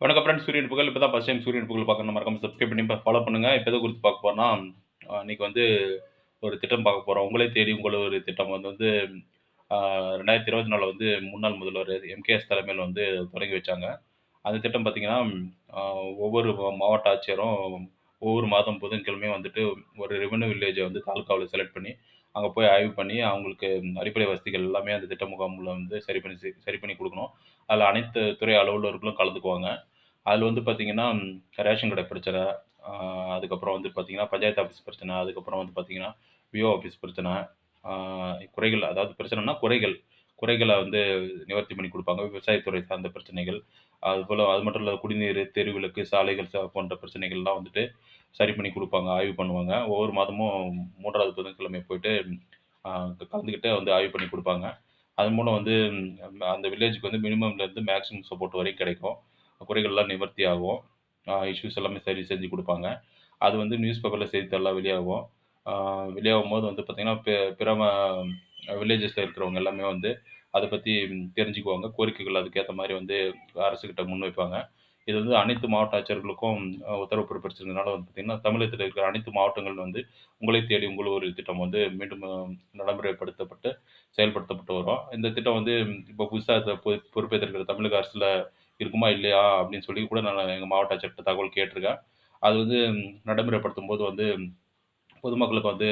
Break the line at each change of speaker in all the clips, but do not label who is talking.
வணக்கம் ஃப்ரெண்ட்ஸ். சூரியன் புகழ். இப்போ தான் ஃபர்ஸ்ட் டைம் சூரியன் புகழ் பார்க்கணும், மறக்காம சப்ஸ்கிரைப் பண்ணி ஃபாலோ பண்ணுங்க. இப்போ எதை குறித்து பார்க்க போறோம்னா, இன்னைக்கு வந்து ஒரு திட்டம் பார்க்க போறோம். உங்களே தேடி உங்கள ஒரு திட்டம் வந்து ஆ 2024 வந்து முன்னாள் முதல்வர் எம்.கே.எஸ். தலைமையில வந்து தொடங்கி வச்சாங்க. அந்த திட்டம் பார்த்தீங்கன்னா, ஆ ஒவ்வொரு மாவட்ட ஆட்சியரும் ஒவ்வொரு மாதம் புதன்கிழமையும் வந்துட்டு ஒரு ரெவென்யூ வில்லேஜ வந்து தாலுகாவுல செலக்ட் பண்ணி, அங்க போய் ஆய்வு பண்ணி, அவங்களுக்கு அடிப்படை வசதிகள் எல்லாமே அந்த திட்ட முகாம்ல வந்து சரி பண்ணி குடுக்கணும். அதில அனைத்து துறை அலுவலர்களும் கலந்துக்குவாங்க. அதில வந்து பார்த்தீங்கன்னா, ரேஷன் கடை பிரச்சனை, ஆ அதுக்கப்புறம் வந்து பார்த்தீங்கன்னா, பஞ்சாயத்து ஆஃபீஸ் பிரச்சனை, அதுக்கப்புறம் வந்து பார்த்தீங்கன்னா, விஓ ஆஃபீஸ் பிரச்சனை, ஆ குறைகள் அதாவது பிரச்சனைனா குறைகள். குறைகள வந்து நிவர்த்தி பண்ணி குடுப்பாங்க. விவசாயத்துறை சார்ந்த பிரச்சனைகள், அதுபோல அது மட்டும் இல்ல குடிநீர், தெருவிளக்கு, சாலைகள் போன்ற பிரச்சனைகள்லாம் வந்துட்டு சரி பண்ணி குடுப்பாங்க. ஆய்வு பண்ணுவாங்க. ஒவ்வொரு மாதமும் 3வது புதன்கிழமை போயிட்டு ஆ கலந்துக்கிட்டு வந்து ஆய்வு பண்ணி குடுப்பாங்க. அதன் மூலம் வந்து அந்த வில்லேஜ்க்கு வந்து மினிமம்லேருந்து மேக்ஸிமம் சப்போர்ட் வரைக்கும் கிடைக்கும். குறைகள்லாம் நிவர்த்தி ஆகும். இஷ்யூஸ் எல்லாமே சரி செஞ்சு குடுப்பாங்க. அது வந்து நியூஸ் பேப்பர்ல செய்தித்தாள்ல வெளியாகும். ஆ வெளியாகும்போது வந்து பார்த்தீங்கன்னா, பிற வில்லேஜஸ்ல இருக்கிறவங்க எல்லாமே வந்து அத பத்தி தெரிஞ்சுக்குவாங்க. கோரிக்கைகள் அதுக்கேத்த மாரி வந்து அரசுகிட்ட முன்வைப்பாங்க. இது வந்து அனைத்து மாவட்ட ஆட்சியர்களுக்கும் உத்தரவு பிறப்பிச்சிருந்தனால வந்து பார்த்தீங்கன்னா, தமிழகத்தில இருக்கிற அனைத்து மாவட்டங்கள் வந்து உங்களை தேடி உங்கள் ஊரில் திட்டம் வந்து மீண்டும் நடைமுறைப்படுத்தப்பட்டு செயல்படுத்தப்பட்டு வரும். இந்த திட்டம் வந்து இப்போ புதுசா பொறுப்பேற்றிருக்கிற தமிழக அரசுல இருக்குமா? இல்லையா? அப்படின்னு சொல்லி கூட நான் எங்க மாவட்ட ஆட்சியர்ட்ட தகவல் கேட்டுருக்கேன். அது வந்து நடைமுறைப்படுத்தும்போது வந்து பொதுமக்களுக்கு வந்து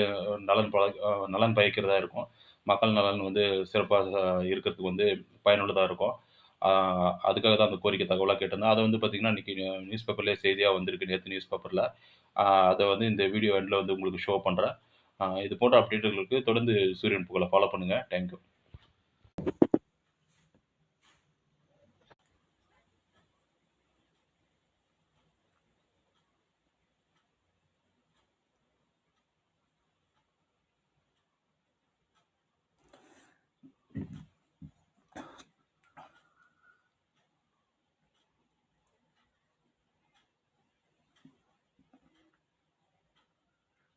நலன் பயக்கிறதா இருக்கும். மக்கள் நலன் வந்து சிறப்பா இருக்கிறதுக்கு வந்து பயனுள்ளதா இருக்கும். ஆ அதுக்காக தான் அந்த கோரிக்கை தகவலா கேட்டிருந்தேன். அத வந்து பார்த்தீங்கன்னா, இன்னைக்கு நியூஸ் பேப்பர்லயே செய்தியா வந்திருக்கு. நேத்து நியூஸ் பேப்பர்ல. அத வந்து இந்த வீடியோ எண்ட்ல வந்து உங்களுக்கு ஷோ பண்றேன். இது போன்ற அப்டேட்டுகளுக்கு தொடர்ந்து சூரியன் புகழ ஃபாலோ பண்ணுங்க. Thank you.